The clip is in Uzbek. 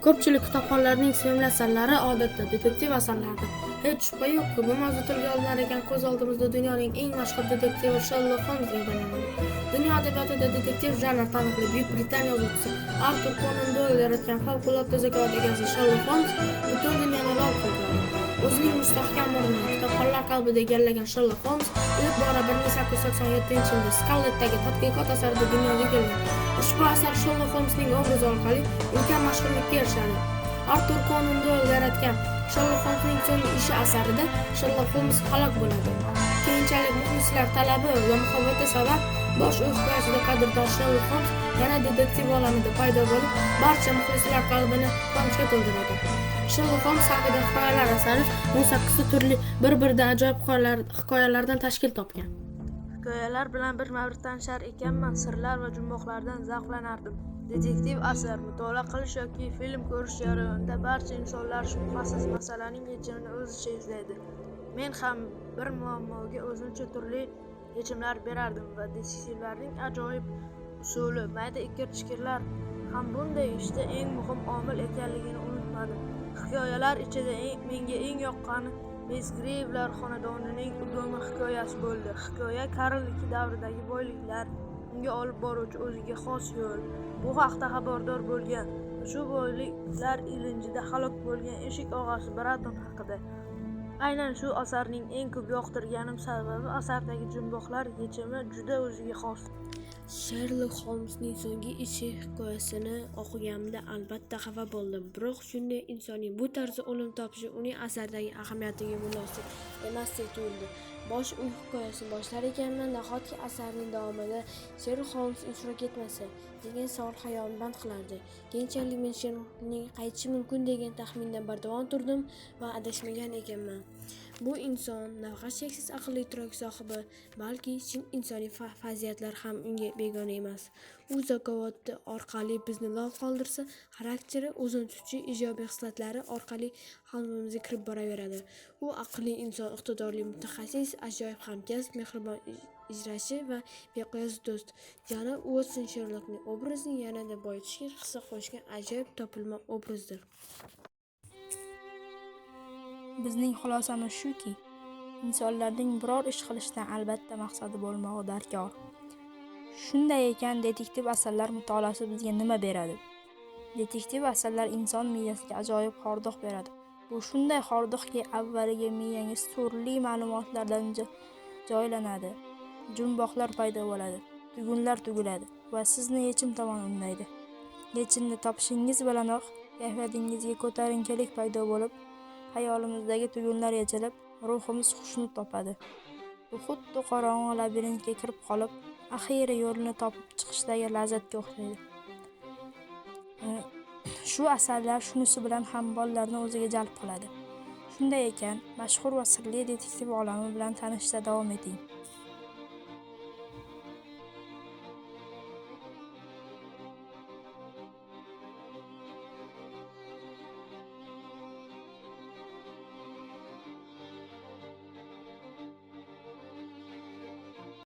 Ko'pchilik kitobxonlarning sevimli asarlari odatda detektiv asarlaridir. Hech shubha yo'qki, bu mavzu tilga olinar ekan ko'z oldimizda dunyoning eng mashhur detektivi Sherlock Holmes gavdalanadi. Dunyo adabiyotida detektiv janr taniqli Buyuk Britaniya yozuvchisi Artur Conan Doyle yaratgan favqulodda zakovat egasi Sherlock Holmes butun dunyoni lol qoldiradi. O'zining mustahkam o'rnini kitobxonlar qalbida egallagan Sherlock Holmes ilk bora 1887-yilda Scarlettdagi tadqiqot asarida dunyoga kelgan. Ushbu asar Sherlock Holmesning obrazi orqali ulkan mashhurlikka erishadi. Artur Conan Doyle yaratgan Sherlock Holmesning so'nggi ishi asarida Sherlock Holmes halok bo'ladi. Keyinchalik muxlislar talabi va muhabbati sabab bosh hikoyasida qadrdon Sherlock Holmes yana detektiv olamida paydo bo'lib, barcha muxlislar qalbini quvonchga to'ldiradi. Sherlock Holmes haqida hikoyalar asari 18 ta turli bir-biridan ajoyib hikoyalardan tashkil topgan. Hikoyalar bilan bir-bir tanishar ekanman, sirlar va jumboqlardan zavqlanardim. Detektiv asar mutolaa qilish yoki film ko'rish jarayonida barcha insonlar shubhasiz masalaning yechimini o'zicha izlaydi. Men ham bir muammoga o'zimcha turli yechimlar berardim va detektivlarning ajoyib usuli, mayda ikir-chikirlar ham bunday ishda eng muhim omil ekanligini unutmadim. Hikoyalar ichida menga eng yoqqani Bezgrevlar xonadonining udumi hikoyasi bo'ldi. Hikoya Karl II davridagi boyliklar, unga olib boruvchi o'ziga xos yo'l, bu haqda xabardor bo'lgan. Shu boyliklar ilinjida halok bo'lgan eshik og'asi Braton haqida. Aynan shu asarning eng ko'p yoqtirganim sababi asardagi jumboqlar yechimi juda o'ziga xos. Sherlock Holmesning so'nggi ishi hikoyasini o'qiganimda albatta xafa bo'ldim. Biroq shunday insonning bu tarzda o'lim topishi uning asardagi ahamiyatiga munosib emasdek tuyuldi. Bosh uy hikoyasini boshlar ekanman, nahotki asarning davomida Sherlock Holmes ishtirok etmasa degan savol xayolni band qilardi. Keyinchalik men Sherlockning qaytishi mumkin degan taxmindan bardavom turdim va adashmagan ekanman. Bu inson nafaqat cheksiz aql idrok sohibi, balki chin insoniy fazilatlar ham unga begona emas. U zakovati orqali bizni lol qoldirsa, xarakteri o'zini tutuvchi ijobiy xislatlari orqali qalbimizga kirib boraveradi. U aqlli inson, iqtidorli mutaxassis, ajoyib hamkasb, mehribon ijrochi va beqiyos do'st. Janob Watson Sherlockning obrazini yanada boyitishga hissa qo'shgan ajoyib topilma obrazdir. Bizning xulosamiz shuki, insonlarning biror ish qilishdan albatta maqsadi bo'lmog'i darkor. Shunday ekan, detektiv asarlar mutolaasi bizga nima beradi? Detektiv asarlar inson miyasiga ajoyib hordiq beradi. Bu shunday hordiqki, avvaliga miyangiz turli ma'lumotlardan joylanadi. Jumboqlar paydo bo'ladi, tugunlar tugiladi va sizni yechim tomon undaydi. Yechimni topishingiz bilanoq kayfiyatingizga ko'tarinkilik paydo bo'lib, xayolimizdagi tugunlar yechilib, ruhimiz xushnud topadi. Bu xuddi qorong'u labirintga kirib qolib, axiyri yo'lini topib chiqishdagi lazzatga o'xshaydi. Shu asarlar shunisi bilan ham bolalarni o'ziga jalb qiladi. Shunday ekan, mashhur va sirli detektiv olami bilan tanishishda davom eting.